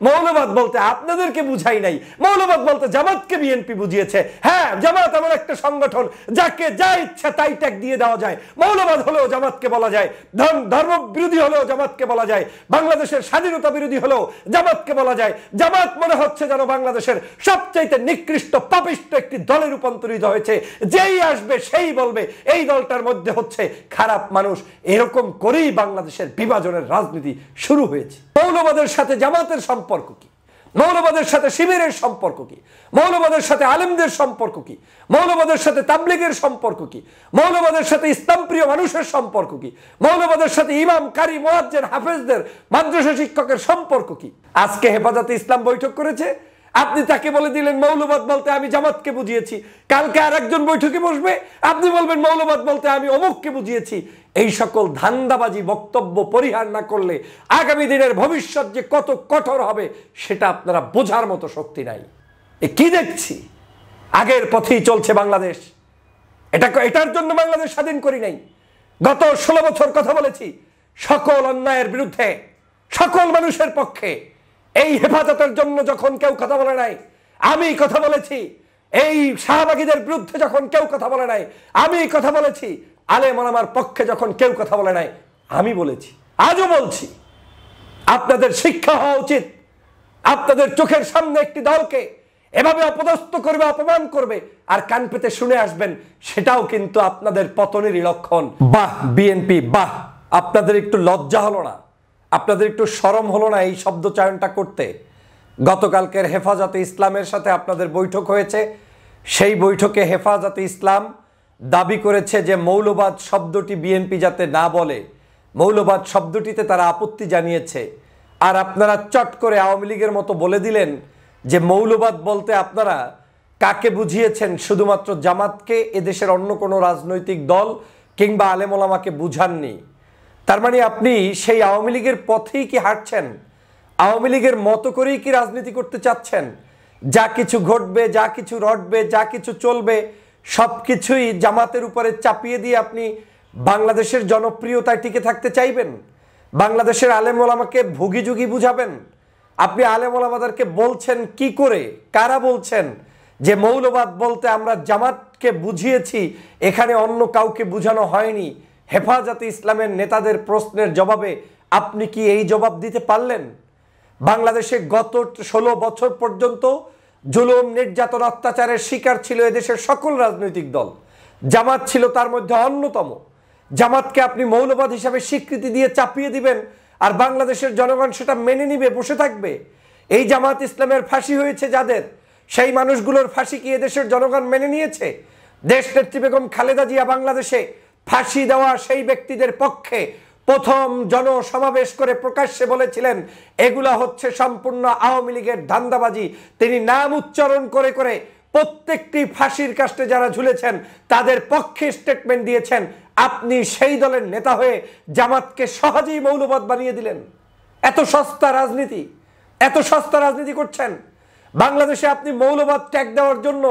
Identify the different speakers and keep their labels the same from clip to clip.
Speaker 1: মৌলবাদ বলতে আপনাদেরকে বুঝাই নাই, মৌলবাদ বলতে জামাতকে বিএনপি বুঝিয়েছে। হ্যাঁ, জামাত এমন একটা সংগঠন যাকে যা ইচ্ছা তাই ট্যাগ দিয়ে দেওয়া যায়। মৌলবাদ হলেও জামাতকে বলা যায়, ধর্ম বিরোধী হলেও জামাতকে বলা যায়, বাংলাদেশের স্বাধীনতা বিরোধী হলেও জামাতকে বলা যায়। জামাত মনে হচ্ছে যেন বাংলাদেশের সবচাইতে নিকৃষ্ট পাপিষ্ট একটি দলে রূপান্তরিত হয়েছে। যেই আসবে সেই বলবে এই দলটার মধ্যে হচ্ছে খারাপ মানুষ। এরকম করেই বাংলাদেশের বিভাজনের রাজনীতি শুরু হয়েছে। মৌলবাদের সাথে জামাতের সম্পর্ক কি? মৌলবাদের সাথে শিবিরের সম্পর্ক কি? মৌলবাদের সাথে আলেমদের সম্পর্ক কি? মৌলবাদের সাথে তাবলীগের সম্পর্ক কি? মৌলবাদের সাথে ইসলাম প্রিয় মানুষের সম্পর্ক কি? মৌলবাদের সাথে ইমাম, কারি, মুয়াজ্জিন, হাফেজদের, মাদ্রাসা শিক্ষকের সম্পর্ক কি? আজকে হেফাজতে ইসলাম বৈঠক করেছে, আপনি তাকে বলে দিলেন মৌলবাদ বলতে আমি জামাতকে বুঝিয়েছি। কালকে আরেকজন বৈঠকে বসবে, আপনি বলবেন মৌলবাদ বলতে আমি অমুককে বুঝিয়েছি। এই সকল ধান্দাবাজি বক্তব্য পরিহার না করলে আগামী দিনের ভবিষ্যৎ যে কত কঠোর হবে সেটা আপনারা বোঝার মতো শক্তি নাই। এ কি দেখছি? আগের পথেই চলছে বাংলাদেশ। এটার জন্য বাংলাদেশ স্বাধীন করি নাই। গত 16 বছর কথা বলেছি সকল অন্যায়ের বিরুদ্ধে, সকল মানুষের পক্ষে। এই হেফাজতের জন্য যখন কেউ কথা বলে নাই আমি কথা বলেছি। এই শাহবাগীদের বিরুদ্ধে যখন কেউ কথা বলে নাই আমি কথা বলেছি। আলেম ওলামার পক্ষে যখন কেউ কথা বলে নাই আমি বলেছি, আজও বলছি। আপনাদের শিক্ষা হওয়া উচিত। আপনাদের চোখের সামনে একটি দলকে এভাবে অপদস্থ করবে, অপমান করবে, আর কান পেতে শুনে আসবেন, সেটাও কিন্তু আপনাদের পতনেরই লক্ষণ। বাহ বিএনপি, বাহ! আপনাদের একটু লজ্জা হলো না? আপনাদের একটু শরম হলো না এই শব্দ চয়নটা করতে? গতকালকের হেফাজতে ইসলামের সাথে আপনাদের বৈঠক হয়েছে। সেই বৈঠকে হেফাজতে ইসলাম দাবি করেছে যে মৌলবাদ শব্দটি বিএনপি যাতে না বলে, মৌলবাদ শব্দটিতে তারা আপত্তি জানিয়েছে। আর আপনারা চট করে আওয়ামী লীগের মতো বলে দিলেন যে মৌলবাদ বলতে আপনারা কাকে বুঝিয়েছেন? শুধুমাত্র জামাতকে, এদেশের অন্য কোনো রাজনৈতিক দল কিংবা আলেম ওলামাকে বুঝাননি। তার মানে আপনি সেই আওয়ামী লীগের পথেই কি হাঁটছেন? আওয়ামী লীগের মতো করেই কি রাজনীতি করতে চাচ্ছেন? যা কিছু ঘটবে, যা কিছু রটবে, যা কিছু চলবে সব কিছুই জামাতের উপরে চাপিয়ে দিয়ে আপনি বাংলাদেশের জনপ্রিয়তায় টিকে থাকতে চাইবেন? বাংলাদেশের আলেম ওলামাকে ভুগিযুগি বুঝাবেন? আপনি আলেম ওলামাদেরকে বলছেন কি করে, কারা বলছেন যে মৌলবাদ বলতে আমরা জামাতকে বুঝিয়েছি, এখানে অন্য কাউকে বুঝানো হয়নি? হেফাজতে ইসলামের নেতাদের প্রশ্নের জবাবে আপনি কি এই জবাব দিতে পারলেন? বাংলাদেশে গত 16 বছর পর্যন্ত জুলুম, নির্যাতন, অত্যাচারের শিকার ছিল এদেশের সকল রাজনৈতিক দল। জামাত ছিল তার মধ্যে অন্যতম। জামাতকে আপনি মৌলবাদ হিসাবে স্বীকৃতি দিয়ে চাপিয়ে দিবেন আর বাংলাদেশের জনগণ সেটা মেনে নিবে, বসে থাকবে? এই জামাত ইসলামের ফাঁসি হয়েছে যাদের, সেই মানুষগুলোর ফাঁসি কি এদেশের জনগণ মেনে নিয়েছে? দেশনেত্রী বেগম খালেদা জিয়া বাংলাদেশে ফাঁসি দেওয়া সেই ব্যক্তিদের পক্ষে প্রথম জনসমাবেশ করে প্রকাশ্যে বলেছিলেন এগুলা হচ্ছে সম্পূর্ণ আওয়ামী লীগের ধান্দাবাজি। তিনি নাম উচ্চারণ করে করে প্রত্যেকটি ফাঁসির কাস্টে যারা ঝুলেছেন তাদের পক্ষে স্টেটমেন্ট দিয়েছেন। আপনি সেই দলের নেতা হয়ে জামাতকে সহজেই মৌলবাদ বানিয়ে দিলেন। এত সস্তা রাজনীতি, এত সস্তা রাজনীতি করছেন। বাংলাদেশে আপনি মৌলবাদ ট্যাগ দেওয়ার জন্য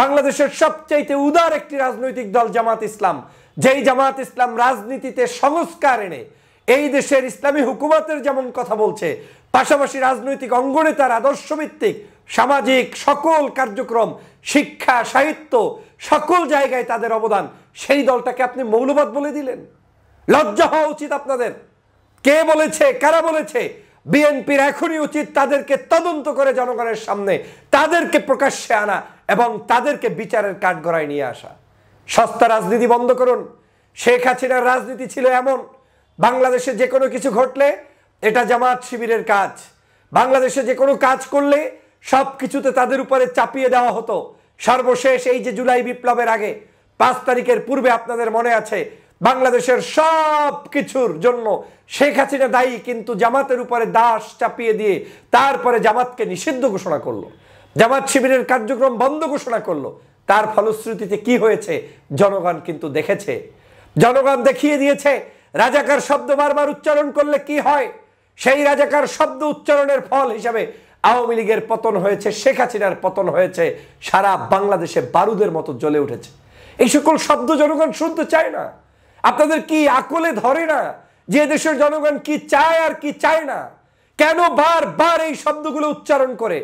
Speaker 1: বাংলাদেশের সবচাইতে উদার একটি রাজনৈতিক দল জামাত ইসলাম, যেই জামাত ইসলাম রাজনীতিতে সংস্কার এনে এই দেশের ইসলামী হুকুমতের যেমন কথা বলছে, পাশাপাশি রাজনৈতিক অঙ্গনে তার আদর্শভিত্তিক সামাজিক সকল কার্যক্রম, শিক্ষা, সাহিত্য সকল জায়গায় তাদের অবদান, সেই দলটাকে আপনি মৌলবাদ বলে দিলেন। লজ্জা হওয়া উচিত আপনাদের। কে বলেছে, কারা বলেছে? বিএনপির এখনই উচিত তাদেরকে তদন্ত করে জনগণের সামনে তাদেরকে প্রকাশ্যে আনা এবং তাদেরকে বিচারের কাঠগড়ায় নিয়ে আসা। সস্তা রাজনীতি বন্ধ করুন। শেখ হাসিনার রাজনীতি ছিল এমন, বাংলাদেশে যে কোনো কিছু ঘটলে এটা জামাত শিবিরের কাজ। বাংলাদেশে যে কোনো কাজ করলে সব কিছুতে তাদের উপরে চাপিয়ে দেওয়া হতো। সর্বশেষ এই যে জুলাই বিপ্লবের আগে 5 তারিখের পূর্বে আপনাদের মনে আছে বাংলাদেশের সব কিছুর জন্য শেখ হাসিনা দায়ী, কিন্তু জামাতের উপরে দাস চাপিয়ে দিয়ে তারপরে জামাতকে নিষিদ্ধ ঘোষণা করলো, জামাত শিবিরের কার্যক্রম বন্ধ ঘোষণা করলো। তার ফলশ্রুতিতে কি হয়েছে জনগণ কিন্তু দেখেছে, জনগণ দেখিয়ে দিয়েছে রাজাকার শব্দ বারবার উচ্চারণ করলে কি হয়। সেই রাজাকার শব্দ উচ্চারণের ফল হিসাবে আওয়ামী লীগের পতন হয়েছে, শেখ হাসিনার পতন হয়েছে, সারা বাংলাদেশে বারুদের মতো জ্বলে উঠেছে। এই সকল শব্দ জনগণ শুনতে চায় না। আপনাদের কি আকলে ধরে না যে দেশের জনগণ কি চায় আর কি চায় না? কেন বারবার এই শব্দগুলো উচ্চারণ করে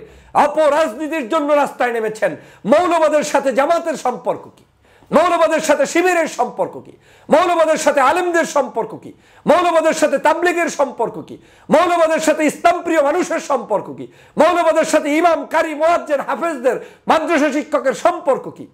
Speaker 1: অপরাজনীতির জন্য রাস্তায় নেমেছেন? মৌলবাদের সাথে জামাতের সম্পর্ক কি? মৌলবাদের সাথে শিবিরের সম্পর্ক কি? মৌলবাদের সাথে আলেমদের সম্পর্ক কি? মৌলবাদের সাথে তাবলীগের সম্পর্ক কি? মৌলবাদের সাথে ইসলাম প্রিয় মানুষের সম্পর্ক কি? মৌলবাদের সাথে ইমাম, কারি, মুয়াজ্জিন, হাফেজদের, মাদ্রাসা শিক্ষকের সম্পর্ক কি?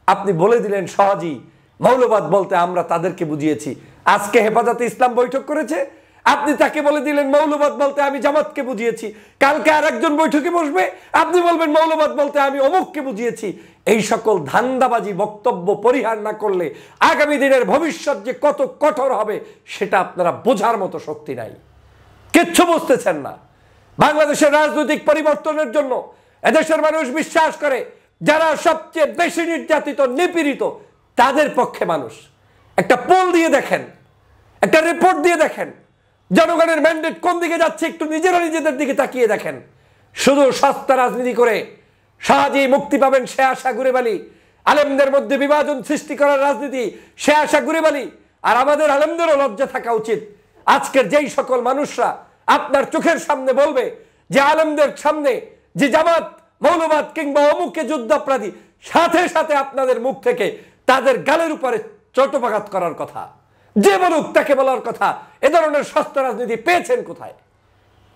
Speaker 1: আপনি বলে দিলেন সহজেই মৌলবাদ বলতে আমরা তাদেরকে বুঝিয়েছি। আজকে হেফাজতে ইসলাম বৈঠক করেছে, আপনি তাকে বলে দিলেন মৌলবাদ বলতে আমি জামাতকে বুঝিয়েছি। কালকে আরেকজন বৈঠকে বসবে, আপনি বলবেন মৌলবাদ বলতে আমি অমুককে বুঝিয়েছি। এই সকল ধান্দাবাজি বক্তব্য পরিহার না করলে আগামী দিনের ভবিষ্যৎ যে কত কঠোর হবে সেটা আপনারা বোঝার মতো শক্তি নাই, কিচ্ছু বুঝতেছেন না। বাংলাদেশের রাজনৈতিক পরিবর্তনের জন্য এদেশের মানুষ বিশ্বাস করে যারা সবচেয়ে বেশি নির্যাতিত, নিপীড়িত তাদের পক্ষে মানুষ। একটা পোল দিয়ে দেখেন, একটা রিপোর্ট দিয়ে দেখেন, জনগণের ম্যান্ডেট কোন দিকে যাচ্ছে একটু নিজেরা নিজেদের দিকে তাকিয়ে দেখেন। শুধু সস্তা রাজনীতি করে সহজেই মুক্তি পাবেন সে আশা গুরেবালি, আলেমদের মধ্যে বিভাজন সৃষ্টি করার রাজনীতি সে আশা গুরেবালি। আর আমাদের আলেমদেরও লজ্জা থাকা উচিত। আজকের যেই সকল মানুষরা আপনার চোখের সামনে বলবে যে আলেমদের সামনে যে জামাত মৌলবাদ কিংবা অমুকে যুদ্ধাপরাধী, সাথে সাথে আপনাদের মুখ থেকে তাদের গালের উপরে চট্টপাঘাত করার কথা, যে বলুক তাকে বলার কথা। এ ধরনের সস্তা রাজনীতি পেয়েছেন কোথায়?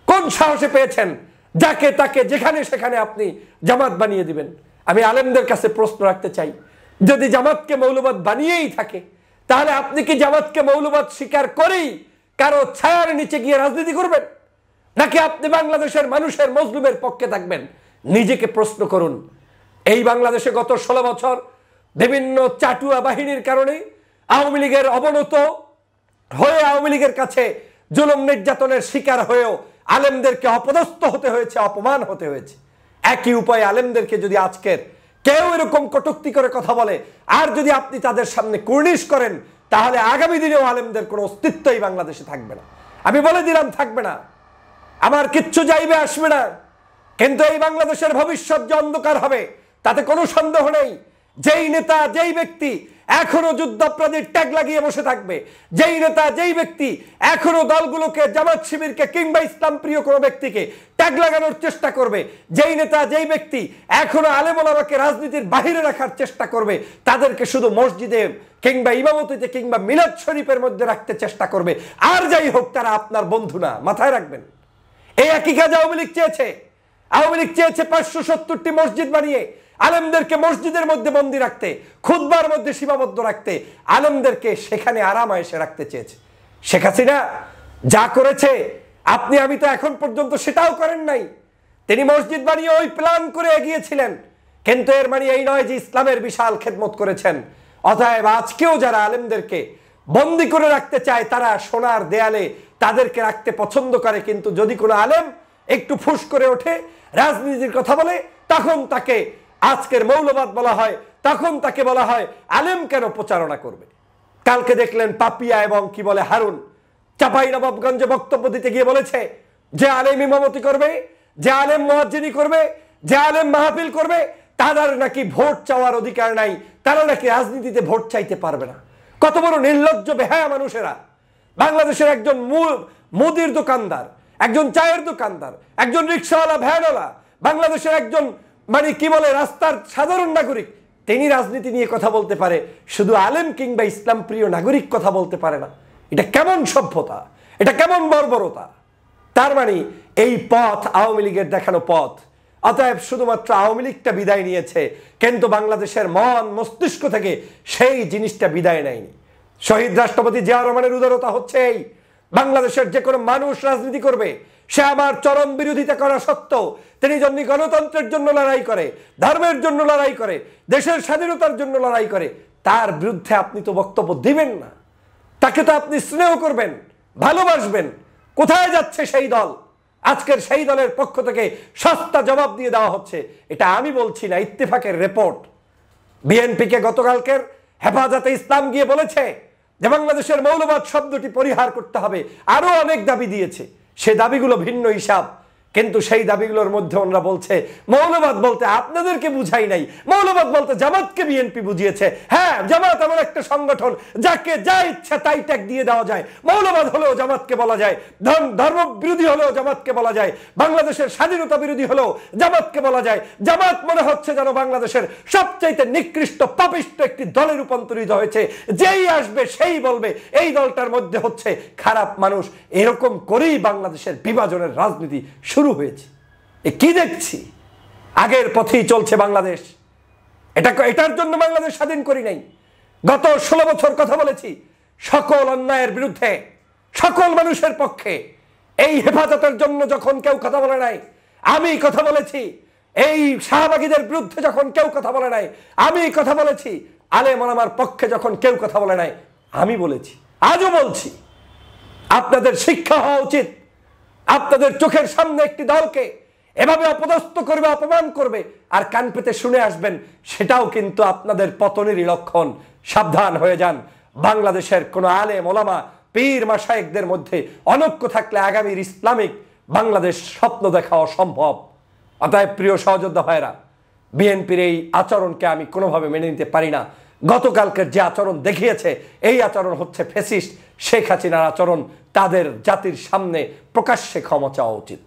Speaker 1: কোন সাহসে পেয়েছেন যাকে তাকে যেখানে সেখানে আপনি জামাত বানিয়ে দিবেন? আমি আলেমদের কাছে প্রশ্ন রাখতে চাই, যদি জামাতকে মৌলবাদ বানিয়েই থাকে তাহলে আপনি কি জামাতকে মৌলবাদ স্বীকার করেই কারো ছায়ার নিচে গিয়ে রাজনীতি করবেন, নাকি আপনি বাংলাদেশের মানুষের মজলুমের পক্ষে থাকবেন? নিজেকে প্রশ্ন করুন। এই বাংলাদেশে গত 16 বছর বিভিন্ন চাটুয়া বাহিনীর কারণে আওয়ামী লীগের অবনত হয়ে আওয়ামী লীগের কাছে জুলুম নির্যাতনের শিকার হয়েও আলেমদেরকে অপদস্থ হতে হয়েছে, অপমান হতে হয়েছে। একই উপায়ে আলেমদেরকে যদি আজকের কেউ এরকম কটূক্তি করে কথা বলে আর যদি আপনি তাদের সামনে কুর্নিশ করেন তাহলে আগামী দিনেও আলেমদের কোনো অস্তিত্বই বাংলাদেশে থাকবে না। আমি বলে দিলাম থাকবে না, আমার কিচ্ছু যাইবে আসবে না। কিন্তু এই বাংলাদেশের ভবিষ্যৎ যে অন্ধকার হবে তাতে কোনো সন্দেহ নেই। যেই নেতা, যেই ব্যক্তি এখনো যুদ্ধাপরাধীর ট্যাগ লাগিয়ে বসে থাকবে, যেই নেতা, যেই ব্যক্তি এখনো দলগুলোকে, জামাত শিবিরকে কিংবা ইসলাম প্রিয় কোনো ব্যক্তিকে ট্যাগ লাগানোর চেষ্টা করবে, যেই নেতা, যেই ব্যক্তি এখনো আলেম ওলামাকে রাজনীতির বাহিরে রাখার চেষ্টা করবে, তাদেরকে শুধু মসজিদে কিংবা ইমামতিতে কিংবা মিলাদ শরীফের মধ্যে রাখতে চেষ্টা করবে, আর যাই হোক তারা আপনার বন্ধু না, মাথায় রাখবেন। এই একই কাজ আওয়ামী লীগ চেয়েছে। আওয়ামী লীগ চেয়েছে 570টি মসজিদ বানিয়ে আলেমদেরকে মসজিদের মধ্যে বন্দী রাখতে, খুতবার মধ্যে সীমাবদ্ধ রাখতে, আলেমদেরকে সেখানে আরাম আয়েশে রাখতে চেয়েছে। শেখ হাসিনা যা করেছে আপনি আমি তো এখন পর্যন্ত সেটাও করেন নাই। তিনি মসজিদ বানিয়ে ওই প্ল্যান করে এগিয়েছিলেন, কিন্তু এর মানে এই নয় যে ইসলামের বিশাল খেদমত করেছেন। অতএব আজকেও যারা আলেমদেরকে বন্দী করে রাখতে চায় তারা সোনার দেয়ালে তাদেরকে রাখতে পছন্দ করে, কিন্তু যদি কোনো আলেম একটু ফুস করে ওঠে, রাজনীতির কথা বলে, তখন তাকে আজকের মৌলবাদ বলা হয়, তখন তাকে বলা হয় আলেম কেন প্রচারণা করবে। কালকে দেখলেন পাপিয়া এবং কি বলে হারুন চাঁপাইনবাবগঞ্জে বক্তব্য দিতে গিয়ে বলেছে যে আলেম ইমামতি করবে, যে আলেম মুয়াজ্জিনি করবে, যে আলেম মাহফিল করবে তাদের নাকি ভোট চাওয়ার অধিকার নাই, তারা নাকি রাজনীতিতে ভোট চাইতে পারবে না। কত বড় নির্লজ্জ বেহায়া মানুষেরা। বাংলাদেশের একজন মুদির দোকানদার, একজন চায়ের দোকানদার, একজন রিক্সাওয়ালা, ভ্যানওয়ালা, বাংলাদেশের একজন মানে কি বলে রাস্তার সাধারণ নাগরিক, তিনি রাজনীতি নিয়ে কথা বলতে পারে, শুধু আলেম কিংবা ইসলাম প্রিয় নাগরিক কথা বলতে পারে না। এটা কেমন সভ্যতা, এটা কেমন বর্বরতা। তার মানে এই পথ আওয়ামী লীগের দেখানো পথ। অতএব শুধুমাত্র আওয়ামী লীগটা বিদায় নিয়েছে, কিন্তু বাংলাদেশের মন মস্তিষ্ক থেকে সেই জিনিসটা বিদায় নেয়নি। শহীদ রাষ্ট্রপতি জিয়া রহমানের উদারতা হচ্ছে এই, বাংলাদেশের যে কোনো মানুষ রাজনীতি করবে, সে আমার চরম বিরোধিতা করা সত্ত্বেও তিনি যদি গণতন্ত্রের জন্য লড়াই করে, ধর্মের জন্য লড়াই করে, দেশের স্বাধীনতার জন্য লড়াই করে, তার বিরুদ্ধে আপনি তো বক্তব্য দিবেন না, তাকে তো আপনি স্নেহ করবেন, ভালোবাসবেন। কোথায় যাচ্ছে সেই দল? আজকের সেই দলের পক্ষ থেকে সস্তা জবাব দিয়ে দেওয়া হচ্ছে। এটা আমি বলছি না, ইত্তেফাকের রিপোর্ট। বিএনপিকে গতকালকের হেফাজতে ইসলাম গিয়ে বলেছে যে বাংলাদেশের মৌলবাদ শব্দটি পরিহার করতে হবে, আরো অনেক দাবি দিয়েছে। সে দাবিগুলো ভিন্ন হিসাব, কিন্তু সেই দাবিগুলোর মধ্যে ওনারা বলছে মৌলবাদ বলতে আপনাদেরকে বুঝাই নাই, মৌলবাদ বলতে জামাতকে বিএনপি বুঝিয়েছে। হ্যাঁ, জামাত এমন একটা সংগঠন যাকে যা ইচ্ছা তাই ট্যাগ দিয়ে দেওয়া যায়। মৌলবাদ হলেও জামাতকে বলা যায়, ধর্ম বিরোধী হলেও জামাতকে বলা যায়, বাংলাদেশের স্বাধীনতা বিরোধী হলেও জামাতকে বলা যায়। জামাত মনে হচ্ছে যেন বাংলাদেশের সবচাইতে নিকৃষ্ট পাপিষ্ট একটি দলে রূপান্তরিত হয়েছে। যেই আসবে সেই বলবে এই দলটার মধ্যে হচ্ছে খারাপ মানুষ। এরকম করেই বাংলাদেশের বিভাজনের রাজনীতি শুরু হয়েছে। কি দেখছি? আগের পথেই চলছে বাংলাদেশ। এটার জন্য বাংলাদেশ স্বাধীন করি নাই। গত 16 বছর কথা বলেছি সকল অন্যায়ের বিরুদ্ধে, সকল মানুষের পক্ষে। এই হেফাজতের জন্য যখন কেউ কথা বলে নাই আমি কথা বলেছি। এই শাহবাগীদের বিরুদ্ধে যখন কেউ কথা বলে নাই আমি কথা বলেছি। আলেম ওলামার পক্ষে যখন কেউ কথা বলে নাই আমি বলেছি, আজও বলছি। আপনাদের শিক্ষা হওয়া উচিত। আপনাদের চোখের সামনে একটি দলকে এভাবে অপদস্থ করবে, অপমান করবে, আর কান পেতে শুনে আসবেন, সেটাও কিন্তু আপনাদের পতনেরই লক্ষণ। সাবধান হয়ে যান। বাংলাদেশের কোন আলেম ওলামা পীর মাশায়েখদের মধ্যে অনৈক্য থাকলে আগামীর ইসলামিক বাংলাদেশ স্বপ্ন দেখা অসম্ভব। অতএব প্রিয় সহযোদ্ধা ভাইরা, বিএনপির এই আচরণকে আমি কোনোভাবে মেনে নিতে পারি না। গতকালকের যে আচরণ দেখিয়েছে এই আচরণ হচ্ছে ফ্যাসিস্ট শেখ হাসিনার আচরণ। তাদের জাতির সামনে প্রকাশ্যে ক্ষমা চাওয়া উচিত।